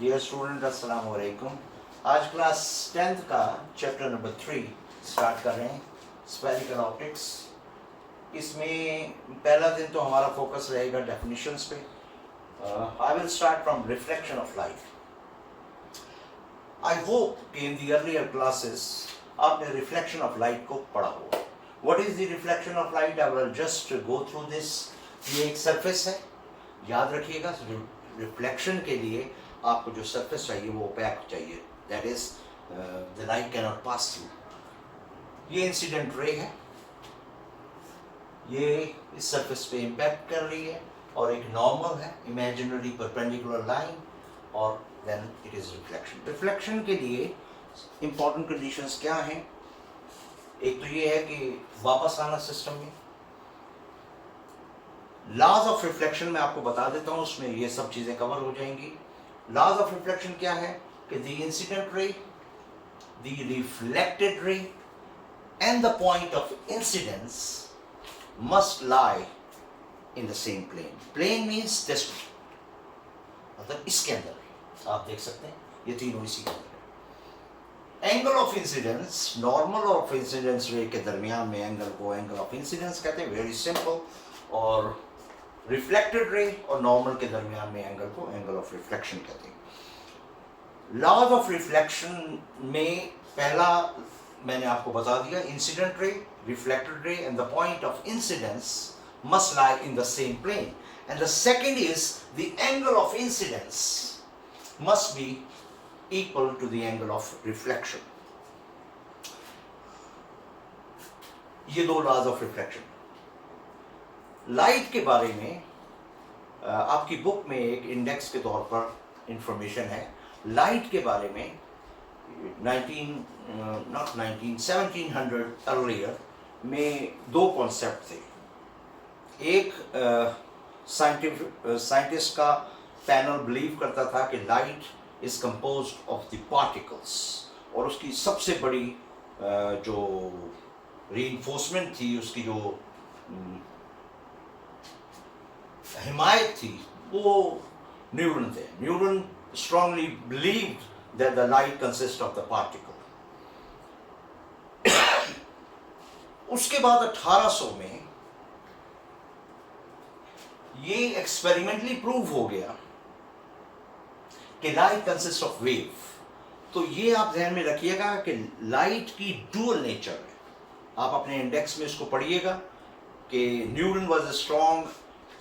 Dear student अस्सलाम वालेकुम। आज क्लास 10th का चैप्टर नंबर 3 स्टार्ट कर रहे हैं, स्फेरिकल ऑप्टिक्स। इसमें पहला दिन तो हमारा फोकस रहेगा डेफिनेशंस पे। I will start from reflection of light. I hope कि इन द अर्लियर क्लासेस आपने रिफ्लेक्शन ऑफ लाइट को पढ़ा होगा। What is the reflection of light? I will just go through this. ये एक सरफेस है, याद रखिएगा। रिफ्लेक्शन के लिए आपको जो सरफेस चाहिए वो ओपैक चाहिए, that is the light can not pass through. ये इंसिडेंट रे है, ये इस सरफेस पे इम्पैक्ट कर रही है, और एक नॉर्मल है, इमेजिनरी परपेंडिकुलर लाइन, और then it is reflection. Reflection के लिए इंपॉर्टेंट कंडीशंस क्या हैं? एक तो ये है कि वापस आना सिस्टम में। लॉज ऑफ रिफ्लेक्शन मैं आपको बता देता हूँ, उसमें ये सब चीज़ें कवर हो जाएंगी। लॉज ऑफ रिफ्लेक्शन क्या है कि the incident ray, the reflected ray and the point of incidence must lie in the same plane. Plane means this, मतलब इसके अंदर आप देख सकते हैं ये तीनों इसी के अंदर है। Angle of incidence, normal of incidence रे के दरमियान में एंगल को एंगल ऑफ इंसिडेंस कहते हैं, वेरी सिंपल। और रिफ्लेक्टेड रे और नॉर्मल के दरमियान में एंगल को एंगल ऑफ रिफ्लेक्शन कहते हैं। लॉज ऑफ रिफ्लेक्शन में पहला मैंने आपको बता दिया, incident ray, reflected ray and the point of incidence must lie in the same plane. And the second is the angle of incidence must be equal to the angle of reflection. ये दो laws of reflection. Light के बारे में आपकी book में एक index के तौर पर इंफॉर्मेशन है। लाइट के बारे में 1700 अर्लियर में दो कॉन्सेप्ट थे। एक साइंटिस्ट का पैनल बिलीव करता था कि light is composed of the particles, और उसकी सबसे बड़ी जो रीइंफोर्समेंट थी, उसकी जो हिमायत थी, वो न्यूटन थे। Newton strongly believed that the light consist of the particle. उसके बाद 1800 में ये एक्सपेरिमेंटली प्रूव हो गया कि लाइट कंसिस्ट ऑफ वेव। तो ये आप ध्यान में रखिएगा कि लाइट की डुअल नेचर है। आप अपने इंडेक्स में इसको पढ़िएगा कि Newton was a strong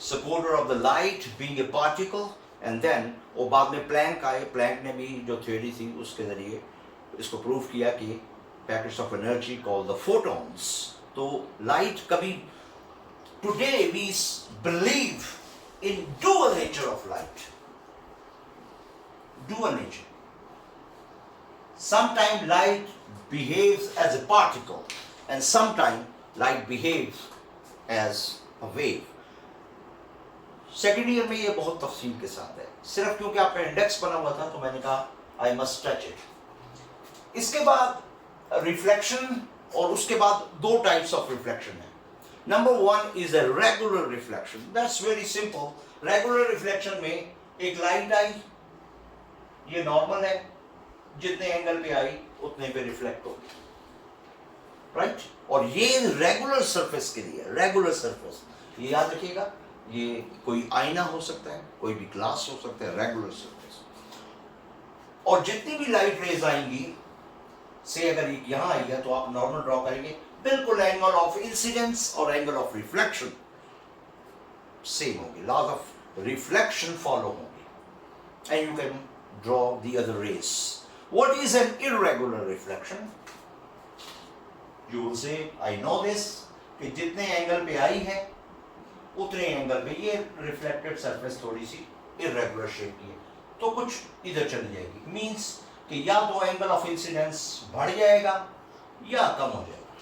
supporter of the light being a particle, and then वो बाद में प्लैंक आए। प्लैंक ने भी जो थ्योरी थी उसके जरिए इसको प्रूव किया कि packets of energy called the photons. तो लाइट कभी, today we believe in dual nature of light. Dual nature, sometime light behaves as a particle and sometime light behaves as a wave. Second year में ये बहुत तफसील के साथ है, सिर्फ क्योंकि आपका इंडेक्स बना हुआ था तो मैंने कहा आई मस्ट टच इट। इसके बाद रिफ्लेक्शन, और उसके बाद दो टाइप्स ऑफ रिफ्लेक्शन है। Number one is a regular reflection, that's very simple. Regular reflection में एक लाइट आई, ये नॉर्मल है, जितने एंगल पे आई उतने पे रिफ्लेक्ट होगी, राइट। और ये रेगुलर सरफेस के लिए, रेगुलर सरफेस, ये याद रखिएगा, ये कोई आईना हो सकता है, कोई भी ग्लास हो सकता है, रेगुलर सरफेस। और जितनी भी लाइट रेज आएंगी, से अगर यहां आई है तो आप नॉर्मल ड्रॉ करेंगे, बिल्कुल एंगल ऑफ इंसिडेंस और एंगल ऑफ रिफ्लेक्शन सेम होंगे, लॉज ऑफ रिफ्लेक्शन फॉलो होंगे, and you can draw the other rays. What is an irregular reflection? You will say, I know this, कि जितने angle पे आई है उतने एंगल पे ये रिफ्लेक्टेड सरफेस थोड़ी सी इरेगुलर शेप की है, तो कुछ इधर चली जाएगी। मींस कि या तो एंगल ऑफ इंसिडेंस बढ़ जाएगा या कम हो जाएगा।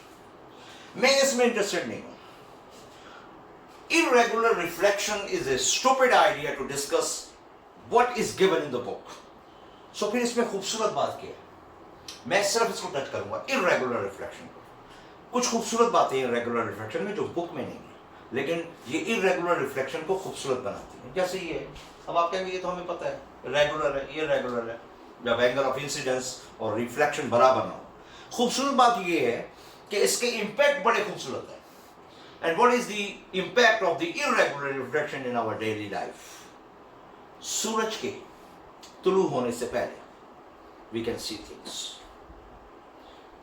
मैं इसमें इंटरेस्टेड नहीं हूं। Irregular reflection is a stupid idea to discuss what is given in the book. So फिर इसमें खूबसूरत बात क्या है, मैं सिर्फ इसको टच करूंगा, इरेगुलर रिफ्लेक्शन को। कुछ खूबसूरत बातें हैं रेगुलर रिफ्लेक्शन में जो बुक में नहीं है, लेकिन ये इरेगुलर रिफ्लेक्शन को खूबसूरत बनाती है। जैसे ये अब आप कहेंगे ये तो हमें पता है, रेगुलर है, ये रेगुलर है, जब एंगल ऑफ इंसिडेंस और रिफ्लेक्शन बराबर ना हो। खूबसूरत बात ये है कि इसके इम्पैक्ट बड़े खूबसूरत है। And what is the impact of the irregular reflection in our daily life? सूरज के तुलू होने से पहले वी कैन सी थिंग्स।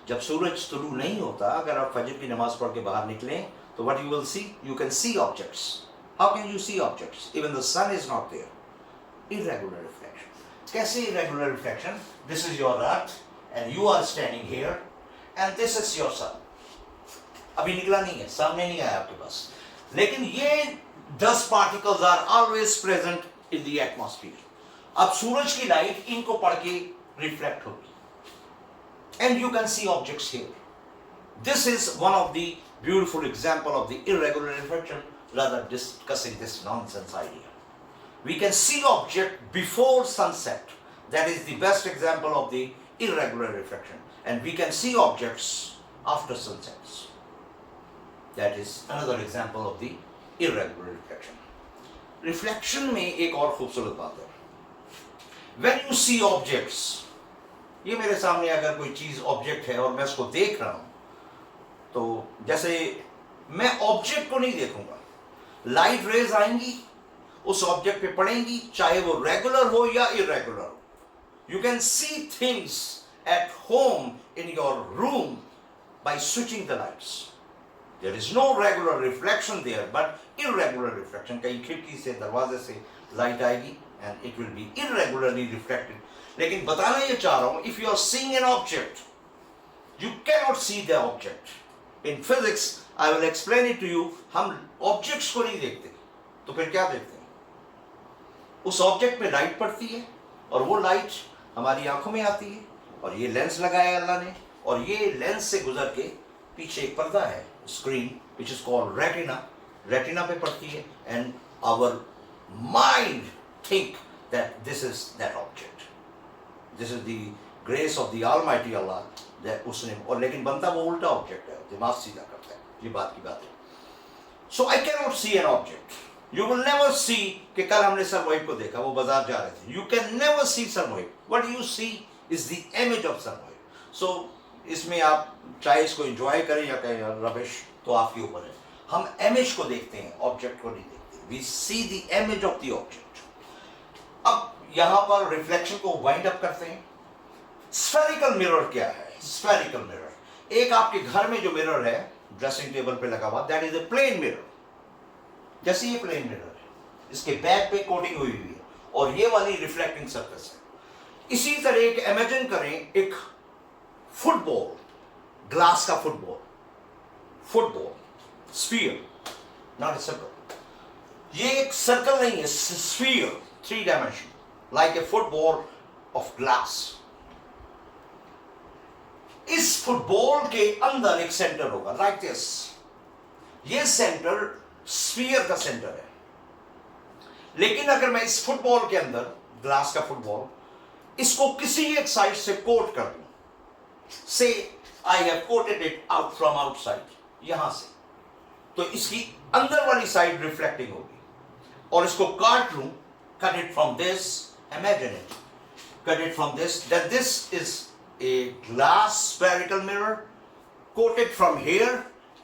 जब सूरज तुलू नहीं होता, अगर आप फजर की नमाज पढ़ के बाहर निकलें तो what you will see? You can see objects. How can you see objects? Even the sun is not there. Irregular reflection. कैसे irregular reflection? This is your earth and you are standing here and this is your sun. अभी निकला नहीं है, सामने नहीं आया आपके पास, लेकिन ये dust particles are always present in the atmosphere. अब सूरज की लाइट इनको पढ़ के रिफ्लेक्ट होगी and you can see objects here. This is one of the beautiful example of the irregular reflection, rather discussing this nonsense idea. We can see object before sunset. That is the best example of the irregular reflection. And we can see objects after sunsets. That is another example of the irregular reflection. Reflection में एक और खूबसूरत बात है. When you see objects, ये मेरे सामने अगर कोई चीज ऑब्जेक्ट है और मैं उसको देख रहा हूं, तो जैसे मैं ऑब्जेक्ट को नहीं देखूंगा, लाइट रेज आएंगी, उस ऑब्जेक्ट पे पड़ेंगी, चाहे वो रेगुलर हो या इरेगुलर हो. You can see things at home in your room by switching the lights. There is no regular reflection there but irregular reflection. कहीं खिड़की से, दरवाजे से लाइट आएगी and it will be irregularly reflected. लेकिन बताना ये चाह रहा हूं, if you are seeing an object you can not see the object. In physics I will explain it to you. हम ऑब्जेक्ट्स को नहीं देखते, तो फिर क्या देखते हैं? उस ऑब्जेक्ट पे लाइट पड़ती है और वो लाइट हमारी आंखों में आती है, और ये लेंस लगाया अल्लाह ने, और ये लेंस से गुजर के पीछे एक पर्दा है, screen, which is called retina. Retina पे पड़ती है and our mind think that this is that object. This is the grace of the almighty Allah that उसने, और लेकिन बनता वो उल्टा ऑब्जेक्ट है, दिमाग सीधा करता है. ये बात की बात है. So I can not see an object. You will never see कि कल हमने सर मोहिब को देखा, वो बाजार जा रहे थे. You can never see sir Mohib. What you see is the image of sir Mohib. So इसमें आप चाहे इसको enjoy करें या कहें यार रबिश, तो आपके ऊपर है. हम image को देखते हैं, object को नहीं देखते. We see the image of the object. अब यहाँ पर reflection को wind up करते हैं. Spherical mirror क्या है? Spherical mirror. एक आपके घर में जो mirror है, dressing table पे लगा हुआ, that is a plane mirror. जैसे ये प्लेन मिरर है, इसके बैक पे कोटिंग हुई हुई है, और ये वाली रिफ्लेक्टिंग सरफेस है. इसी तरह एक इमेजिन करें, एक फुटबॉल, ग्लास का football, sphere, not a circle. ये एक सर्कल नहीं है, sphere, 3 dimension, like a football of glass. इस फुटबॉल के अंदर एक सेंटर होगा, लाइक दिस. ये सेंटर स्फीयर का सेंटर है. लेकिन अगर मैं इस फुटबॉल के अंदर, ग्लास का फुटबॉल, इसको किसी एक साइड से कोट कर दूं, से I have coated it out from outside, यहां से, तो इसकी अंदर वाली साइड रिफ्लेक्टिंग होगी. और इसको काट लूं, cut it from this, imagine it, cut it from this, that this is a glass spherical mirror coated from here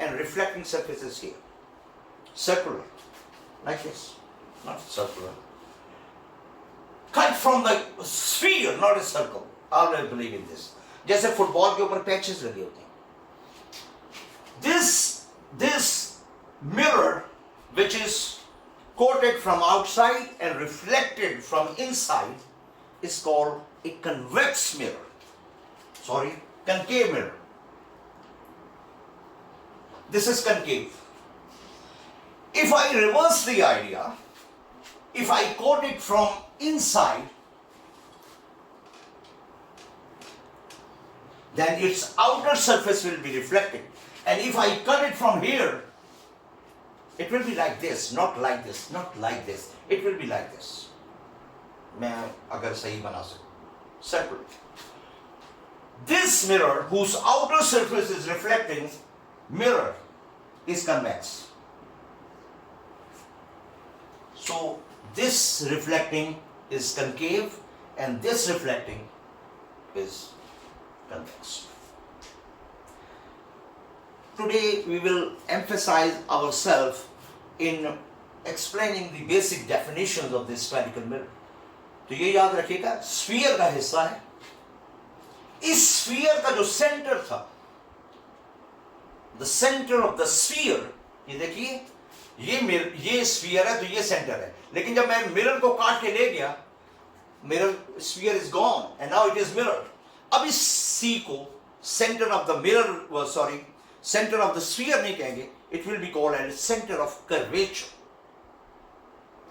and reflecting surfaces here. Circular, like this, not circular. Cut from the sphere, not a circle. Always believe in this. जैसे football के ऊपर patches लगे होते हैं. This mirror, which is coated from outside and reflected from inside, is called a convex mirror. Sorry, concave mirror. This is concave. If I reverse the idea, if I coat it from inside, then its outer surface will be reflected. And if I cut it from here, it will be like this, not like this, not like this. It will be like this. मैं अगर सही बना सकूं, circular. This mirror, whose outer surface is reflecting, mirror is convex. So this reflecting is concave and this reflecting is convex. Today we will emphasize ourselves in explaining the basic definitions of this spherical mirror. तो ये याद रखिएगा, sphere का हिस्सा है. इस sphere का जो सेंटर था, the centre of the sphere, ये देखिए, ये स्फीयर है तो ये सेंटर है. लेकिन जब मैं मिरर को काट के ले गया, mirror sphere is gone and now it is mirror. अब इस सी को centre of the mirror, sorry, centre of the sphere नहीं कहेंगे, it will be called as centre of curvature.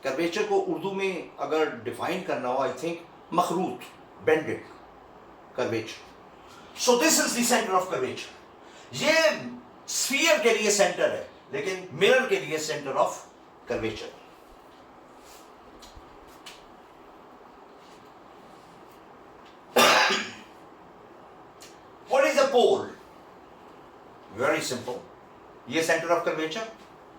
Curvature को उर्दू में अगर डिफाइन करना हो, आई थिंक मखरूत, bended curvature. So this is the centre of curvature. ये स्फीयर के लिए सेंटर है, लेकिन मिरर के लिए centre of curvature. What is a pole? Very simple. ये सेंटर ऑफ कर्वेचर.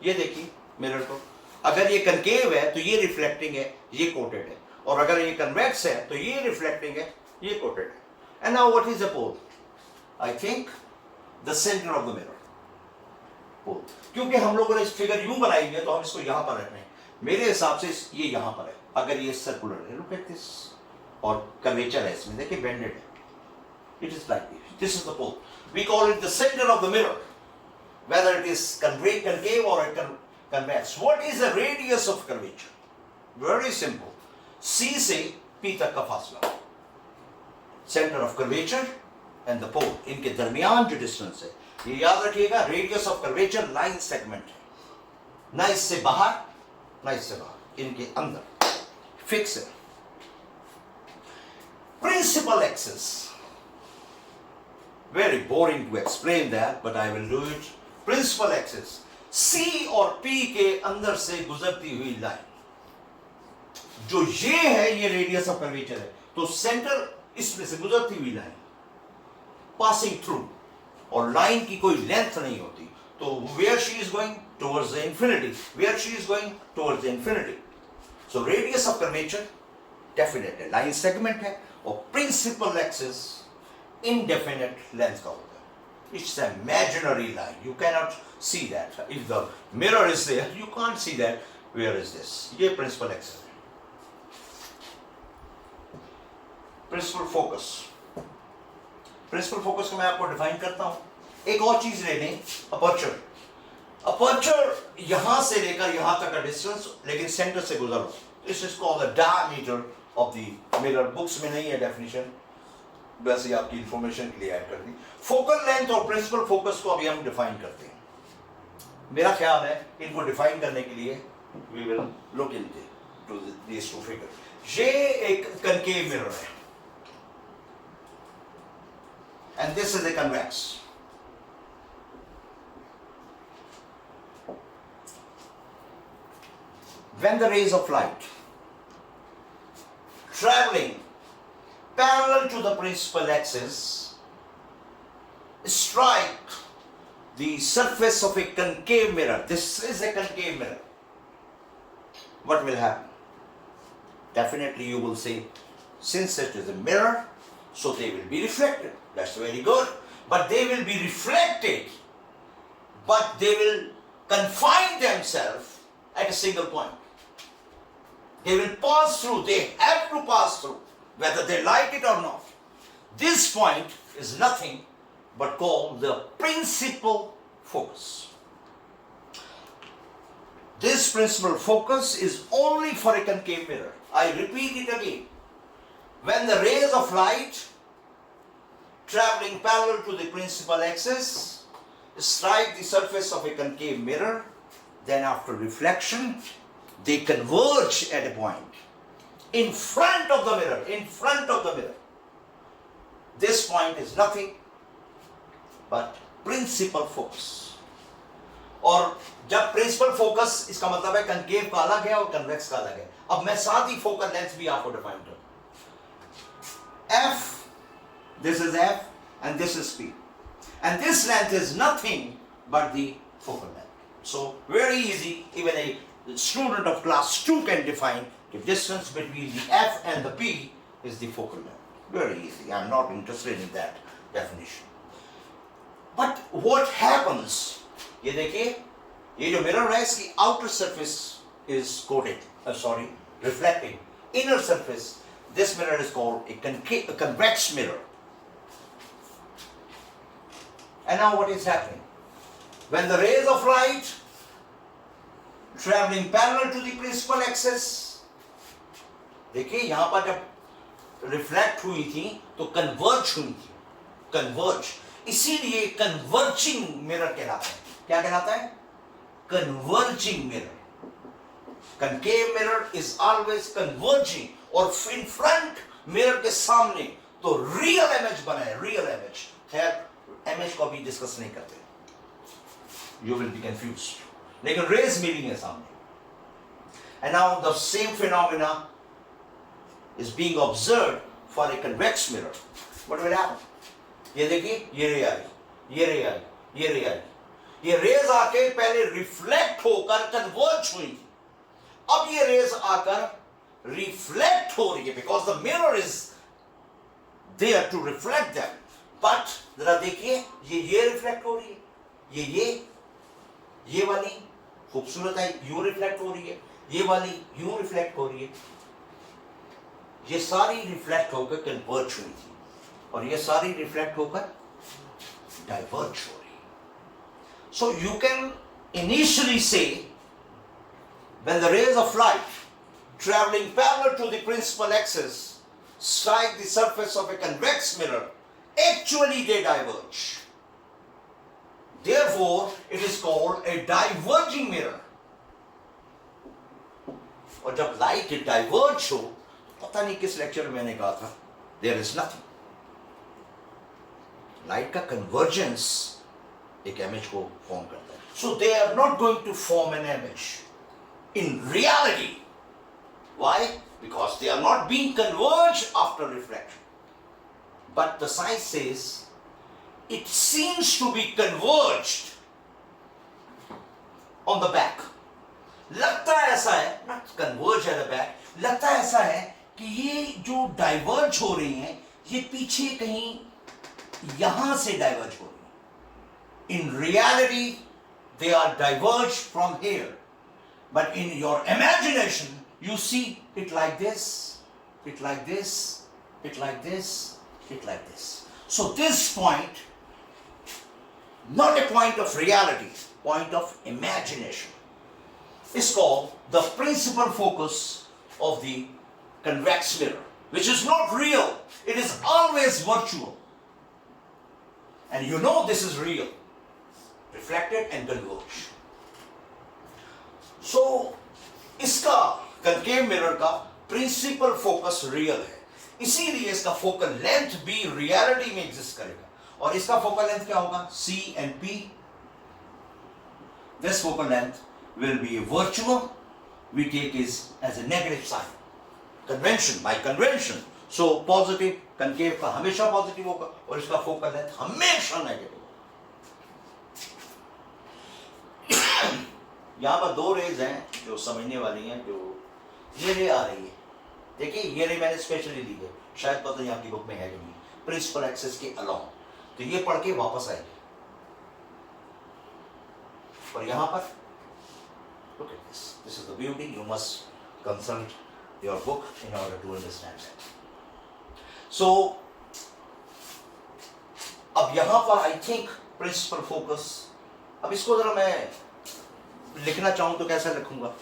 ये देखिए मिरर को, अगर ये कनकेव है तो ये रिफ्लेक्टिंग है, ये कोटेड है, और अगर ये कन्वेक्स है तो ये रिफ्लेक्टिंग है, ये कोटेड है. And now what is a pole? I think the centre of the mirror. Pole, क्योंकि हम लोगों ने इस फिगर यूं बनाई है तो हम इसको यहां पर रख रहे हैं. मेरे हिसाब से ये यहां पर है. अगर ये सर्कुलर है, लुक एट दिस, और कर्वेचर है इसमें, देखिए बेंडेड है. It is like this. This is the pole. We call it the center of the mirror, whether it is concave or convex. What is the radius of curvature? Very simple. C से P तक का फासला. Center of curvature and the pole. इनके दरमियान जो distance है, ये याद रखिएगा, radius of curvature line segment है. ना इससे बाहर, ना इससे बाहर, इनके अंदर फिक्स है. Principal axis. Very boring to explain that, but I will do it. Principal axis, C और P के अंदर से गुजरती हुई लाइन, जो ये है, ये रेडियस ऑफ कर्वेचर है. तो सेंटर इसमें से गुजरती हुई लाइन, पासिंग थ्रू, और लाइन की कोई लेंथ नहीं होती. तो where she is going towards the infinity, where she is going towards the infinity. So radius of curvature definite है, लाइन सेगमेंट है, और प्रिंसिपल एक्सिस indefinite length का होता है. It's an imaginary line. You cannot see that. If the mirror is there, you can't see that. Where is this? ये principal axis है. Principal focus. Principal focus को मैं आपको define करता हूँ. एक और चीज ले लें, aperture. Aperture यहाँ से लेकर यहाँ तक का distance, लेकिन center से गुजरो. This is called the diameter of the mirror. Books में नहीं है definition. वैसे ही आपकी इंफॉर्मेशन के लिए ऐड कर दी. फोकल लेंथ और प्रिंसिपल फोकस को अभी हम डिफाइन करते हैं. मेरा ख्याल है इनको डिफाइन करने के लिए we will look into this two figure. ये एक कनकेव मिरर है and this is a convex. When the rays of light traveling parallel to the principal axis strike the surface of a concave mirror, this is a concave mirror, what will happen? Definitely you will say, since it is a mirror, so they will be reflected. That's very good. But they will be reflected, but they will confine themselves at a single point. They will pass through, they have to pass through, whether they like it or not. This point is nothing but called the principal focus. This principal focus is only for a concave mirror. I repeat it again. When the rays of light traveling parallel to the principal axis strike the surface of a concave mirror, then after reflection, they converge at a point. In front of the mirror, in front of the mirror. This point is nothing but principal focus. और जब principal focus, इसका मतलब है concave का अलग है और convex का अलग है. अब मैं साथ ही focal length भी आपको define करूँ. F, this is F and this is P. And this length is nothing but the focal length. So very easy, even a the student of class 2 can define the distance between the F and the P is the focal length. Very easy. I'm not interested in that definition. But what happens? ये देखिए, ये जो mirror है इसकी outer surface is coated, reflecting. Inner surface, this mirror is called a convex mirror. And now what is happening? When the rays of light traveling parallel to the principal axis, देखिए यहां पर जब reflect हुई थी तो converge हुई थी, converge, इसीलिए कन्वर्जिंग मिरर कहलाता है. क्या कहलाता है? Converging mirror. Concave mirror is always converging, और इन फ्रंट मिरर के सामने तो रियल इमेज बना है, रियल इमेज. खैर इमेज को अभी डिस्कस नहीं करते, you will be confused. लेकिन रेज मिलिंग है सामने. And now the same phenomena is being observed for a convex mirror. What will happen? ये देखिए, ये रे आई, ये रे आई, ये रे आई. ये रेज आके पहले रिफ्लेक्ट होकर कन्वर्ज हुई, अब ये रेज आकर रिफ्लेक्ट हो रही है, because the mirror is there to reflect them. But जरा देखिए, ये रिफ्लेक्ट हो रही है, ये वाली खूबसूरत है, यूं रिफ्लेक्ट हो रही है, ये वाली यूं रिफ्लेक्ट हो रही है. ये सारी रिफ्लेक्ट होकर कन्वर्ज हुई थी, और ये सारी रिफ्लेक्ट होकर डाइवर्ज हो रही. सो यू कैन इनिशियली से when the rays of light traveling parallel to the principal axis strike the surface of a convex mirror, actually they diverge. Therefore, it is called a diverging mirror. और जब light diverge हो, पता नहीं किस lecture में मैंने कहा था, there is nothing. लाइट का कन्वर्जेंस एक इमेज को फॉर्म करता है. So they are not going to form an image in reality. Why? Because they are not being converged after reflection. But the science says it seems to be converged on the back. लगता है ऐसा है, not converge at the back, लगता है ऐसा है कि ये जो डाइवर्ज हो रही हैं, ये पीछे कहीं यहां से डाइवर्ज हो रही हैं. In reality, they are diverged from here. But in your imagination, you see it like this, it like this, it like this, it like this. So this point, not a point of reality, point of imagination, is called the principal focus of the convex mirror, which is not real. It is always virtual. And you know this is real, reflected and converged. So, इसका concave mirror का principal focus real है, इसीलिए इसका focal length भी reality में exist करेगा. और इसका focal length क्या होगा? C and P. This focal length will be virtual. We take is as a negative sign. Convention, by convention. So positive concave का हमेशा positive होगा, और इसका focal length हमेशा negative होगा. यहाँ पर दो रेज हैं जो समझने वाली हैं. जो ये रे आ रही है, देखिए ये रे मैंने स्पेशली ली है, शायद पता नहीं आपकी बुक में है कि नहीं, प्रिंसिपल एक्सिस के अलोंग. तो ये पढ़ के वापस आएगी. और यहाँ पर look at this. This is the beauty. You must consult your book in order to understand that. So, अब यहाँ पर I think principal focus. अब इसको जरा मैं लिखना चाहूँ तो कैसे लिखूंगा?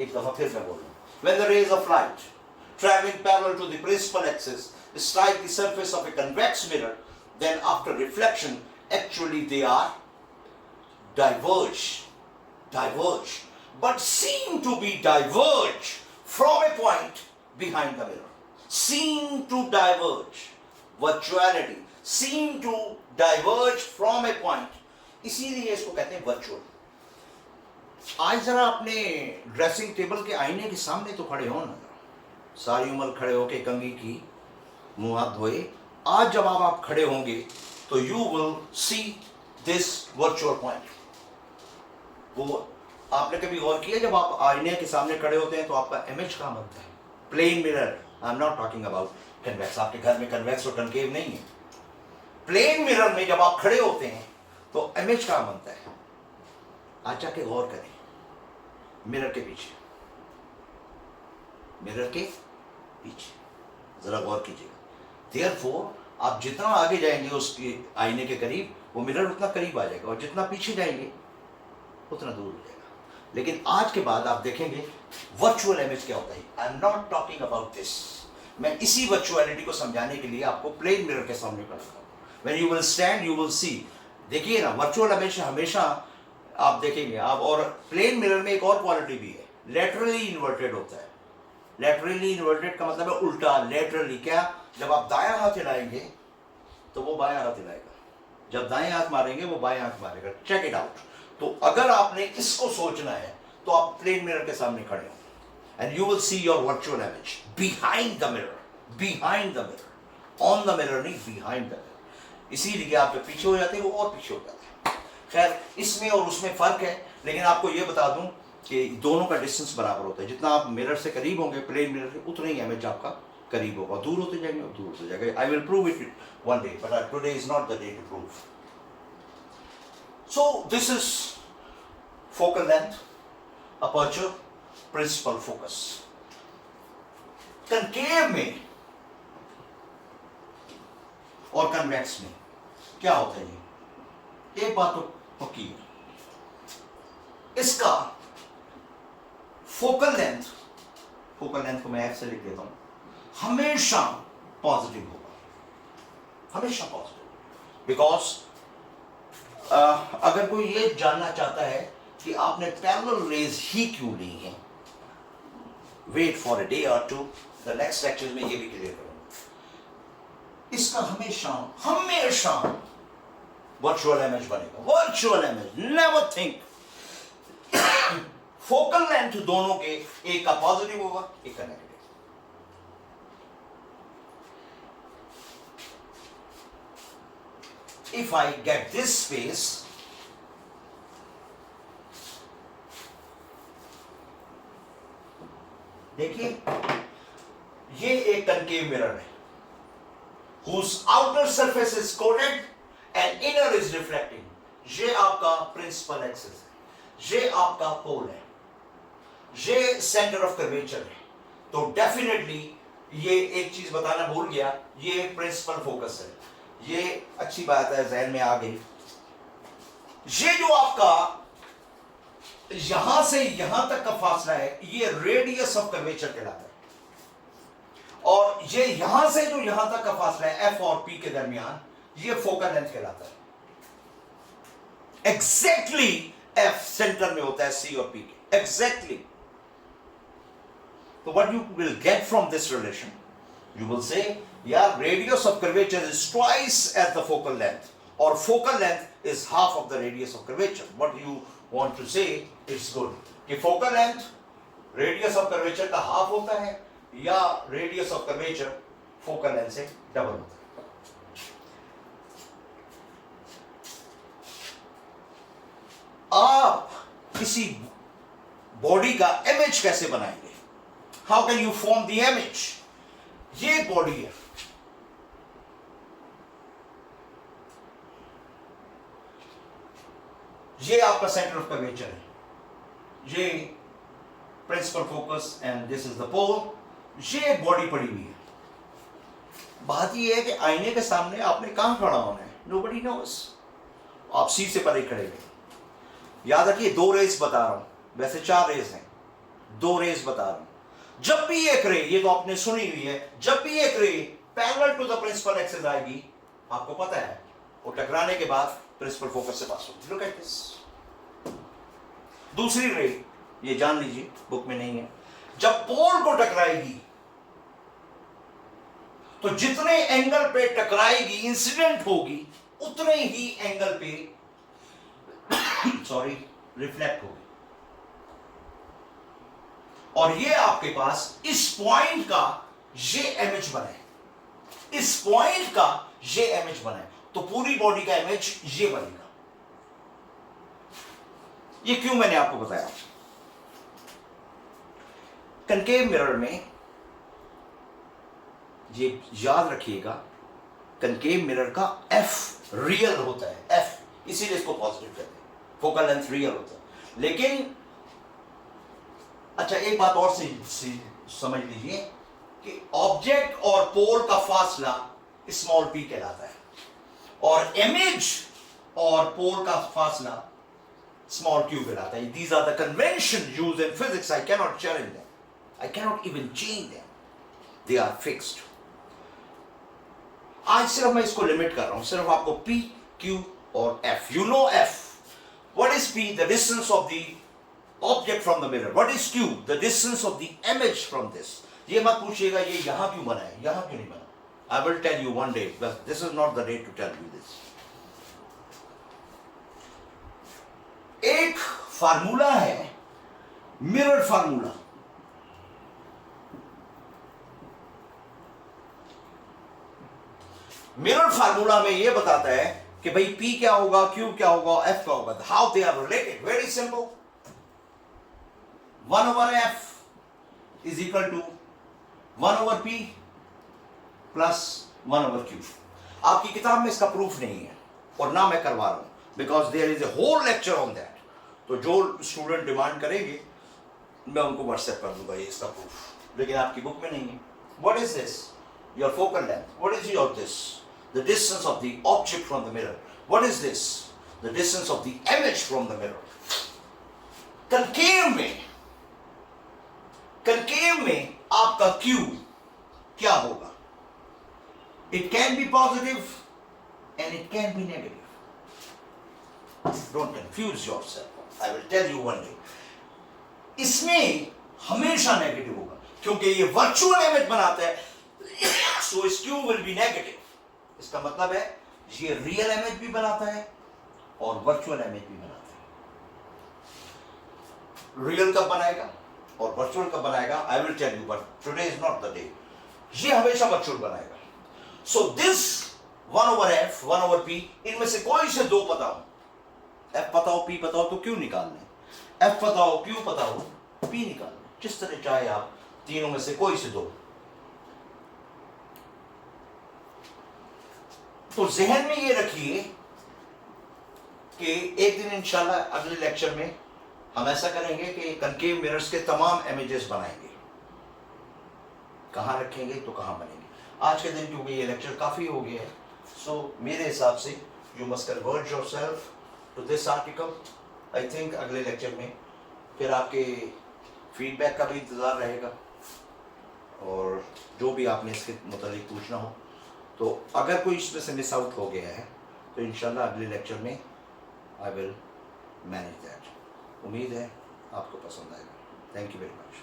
एक दफा फिर मैं बोलूँ. When the rays of light traveling parallel to the principal axis strike the surface of a convex mirror, then after reflection, actually they are diverged, but seem to be diverged from a point behind the mirror. Seem to diverge, virtuality, seem to diverge from a point. इसीलिए इसको कहते हैं virtual. आज जरा अपने dressing table के आईने के सामने तो खड़े हो ना, सारी उम्र खड़े होके कंघी की, मुंह हाथ धोए. आज जब आप खड़े होंगे तो you will see this virtual point. वो आपने कभी गौर किया जब आप आईने के सामने खड़े होते हैं तो आपका इमेज कहाँ बनता है? Plane mirror, I am not talking about convex, आपके घर में कन्वेक्स और कनकेव नहीं है। प्लेन मिरर में जब आप खड़े होते हैं तो इमेज कहाँ बनता है? आज जाके गौर करें, मिरर के पीछे, मिरर के पीछे जरा गौर कीजिएगा। देयरफॉर आप जितना आगे जाएंगे उसके आईने के करीब, वो मिरर उतना करीब आ जाएगा, और जितना पीछे जाएंगे उतना दूर हो जाएगा। लेकिन आज के बाद आप देखेंगे वर्चुअल इमेज क्या होता है। आई am not talking about this, मैं इसी वर्चुअलिटी को समझाने के लिए आपको प्लेन मिरर के सामने खड़ा हूं। When you will stand you will सी, देखिए ना, वर्चुअल इमेज हमेशा आप देखेंगे आप, और प्लेन मिरर में एक और क्वालिटी भी है, लेटरली इन्वर्टेड होता है। लेटरली इन्वर्टेड का मतलब है उल्टा, लेटरली क्या, जब आप दायां हाथ हिलाएंगे तो वो बायां हाथ हिलाएगा, जब दाएं हाथ मारेंगे वो बाएं हाथ मारेगा। Check it out. तो अगर आपने इसको सोचना है तो आप प्लेन मिरर के सामने खड़े हो and you will see your virtual image behind the mirror, behind the mirror, on the mirror नहीं, बिहाइंड द मिरर। इसीलिए आप जब पीछे हो जाते हैं वो और पीछे हो जाता है। खैर, इसमें और उसमें फर्क है, लेकिन आपको ये बता दूं कि दोनों का डिस्टेंस बराबर होता है। जितना आप मिरर से करीब होंगे प्लेन मिरर से, उतना ही इमेज आपका करीब होगा। दूर होते जाएंगे और दूर होते जाएगा। I will prove it one day, but today is not the day to prove. So this is focal length, aperture, principal focus. Concave में और कन्वेक्स में क्या होता है? ये एक बात तो पक्की है, इसका फोकल लेंथ को मैं F से लिख देता हूं, हमेशा पॉजिटिव होगा, हमेशा पॉजिटिव। बिकॉज अगर कोई ये जानना चाहता है कि आपने पैरेलल रेज ही क्यों ली है, वेट फॉर अ डे और टू, द नेक्स्ट लेक्चर में ये भी क्लियर करूंगा। इसका हमेशा हमेशा वर्चुअल इमेज बनेगा, virtual image, never think. Focal length दोनों के, एक का पॉजिटिव होगा एक का negative. If I get this space, देखिए ये एक कनकेव मिरर है, whose outer surface is coated and inner is reflecting। ये आपका प्रिंसिपल एक्सिस है, ये आपका पोल है, ये सेंटर ऑफ कर्वेचर है। तो डेफिनेटली ये एक चीज बताना भूल गया, ये प्रिंसिपल फोकस है। ये अच्छी बात है, जहन में आ गई। ये जो आपका यहां से यहां तक का फासला है, ये रेडियस ऑफ कर्वेचर कहलाता है। और ये यहां से जो यहां तक का फासला है F और P के दरमियान, ये फोकल लेंथ कहलाता है। एग्जैक्टली F सेंटर में होता है C और P के, exactly. So what you will get from this relation, you will say, yeah, radius of curvature is twice as the focal length, or focal length is half of the radius of curvature. What you want to say is good. कि focal length radius of curvature का half होता है, या radius of curvature focal length से double होता है। आप किसी बॉडी का इमेज कैसे बनाएंगे? How can you form the image? ये बॉडी है, ये आपका सेंटर ऑफ कर्वेचर है, ये principal focus and this is the pole. ये बॉडी पड़ी हुई है। बात ये है कि आईने के सामने आपने कहां खड़ा होना है? Nobody knows। आप सी से परे खड़े हैं। याद रखिए, 2 रेस बता रहा हूं, वैसे 4 रेस हैं, 2 रेस बता रहा हूं। जब भी एक रे, ये तो आपने सुनी हुई है, जब भी एक ray parallel to the principal axis आएगी, आपको पता है वो टकराने के बाद प्रिंसिपल फोकस से पास होगी। Look at this. दूसरी रे, ये जान लीजिए, बुक में नहीं है, जब पोल को टकराएगी तो जितने एंगल पे टकराएगी, इंसिडेंट होगी, उतने ही एंगल पे सॉरी रिफ्लेक्ट होगी। और ये आपके पास इस पॉइंट का ये इमेज बने, इस पॉइंट का ये इमेज बने, तो पूरी बॉडी का इमेज ये बनेगा। ये क्यों मैंने आपको बताया? कनकेव मिरर में ये याद रखिएगा, कनकेव मिरर का एफ रियल होता है, एफ, इसीलिए इसको पॉजिटिव कहते हैं, फोकल लेंथ रियल होता है। लेकिन अच्छा एक बात और समझ लीजिए कि ऑब्जेक्ट और पोल का फासला स्मॉल पी कहलाता है, और इमेज और पोल का फासला स्मॉल क्यू कहलाता है। These are the convention used in physics, I can not change them, I can not even change them, they are fixed. आज सिर्फ मैं इसको लिमिट कर रहा हूं, सिर्फ आपको पी, क्यू और F, you know F, what is P? The distance of the object from the mirror. What is Q? The distance of the image from this. ये मत पूछिएगा ये यहां क्यों बना है, यहां क्यों नहीं बना। I will tell you one day, but this is not the day to tell you this. एक फार्मूला है, मिरर फार्मूला। मिरर फार्मूला में ये बताता है कि भाई P क्या होगा, Q क्या होगा, F क्या होगा, how they are related. Very simple. 1 over F is equal to 1 over P plus 1 over Q। आपकी किताब में इसका प्रूफ नहीं है और ना मैं करवा रहा हूं, because there is a whole lecture on that. तो जो स्टूडेंट डिमांड करेंगे मैं उनको व्हाट्सएप कर दूंगा ये इसका प्रूफ, लेकिन आपकी बुक में नहीं है। What is this? Your focal length. What is your this? The distance of the object from the mirror. What is this? The distance of the image from the mirror. Concave में आपका Q क्या होगा? It can be positive and it can be negative. Don't confuse yourself. I will tell you one day. इसमें हमेशा negative होगा क्योंकि ये virtual image बनाता है, so its Q will be negative. इसका मतलब है ये रियल इमेज भी बनाता है और वर्चुअल इमेज भी बनाता है। रियल कब बनाएगा और वर्चुअल कब बनाएगा? I will tell you, but today is not the day. ये हमेशा वर्चुअल बनाएगा। So this 1 over F, 1 over P, इनमें से कोई से दो पता हो, F पता हो, P पता हो तो Q निकालना है, F पता हो, Q पता हो, P निकालना है, जिस तरह चाहे आप, तीनों में से कोई से दो। तो जहन में ये रखिए कि एक दिन इंशाल्लाह अगले लेक्चर में हम ऐसा करेंगे कि कनकेव मिरर्स के तमाम इमेजेस बनाएंगे। कहां रखेंगे तो कहां बनेंगे। आज के दिन क्योंकि ये लेक्चर काफ़ी हो गया है, सो मेरे हिसाब से you must convert yourself to this article. I think अगले लेक्चर में फिर आपके फीडबैक का भी इंतज़ार रहेगा, और जो भी आपने इसके मुतालिक पूछना हो तो अगर कोई इसमें से मिस आउट हो गया है तो इंशाल्लाह अगले लेक्चर में आई विल मैनेज दैट। उम्मीद है आपको पसंद आएगा। Thank you very much.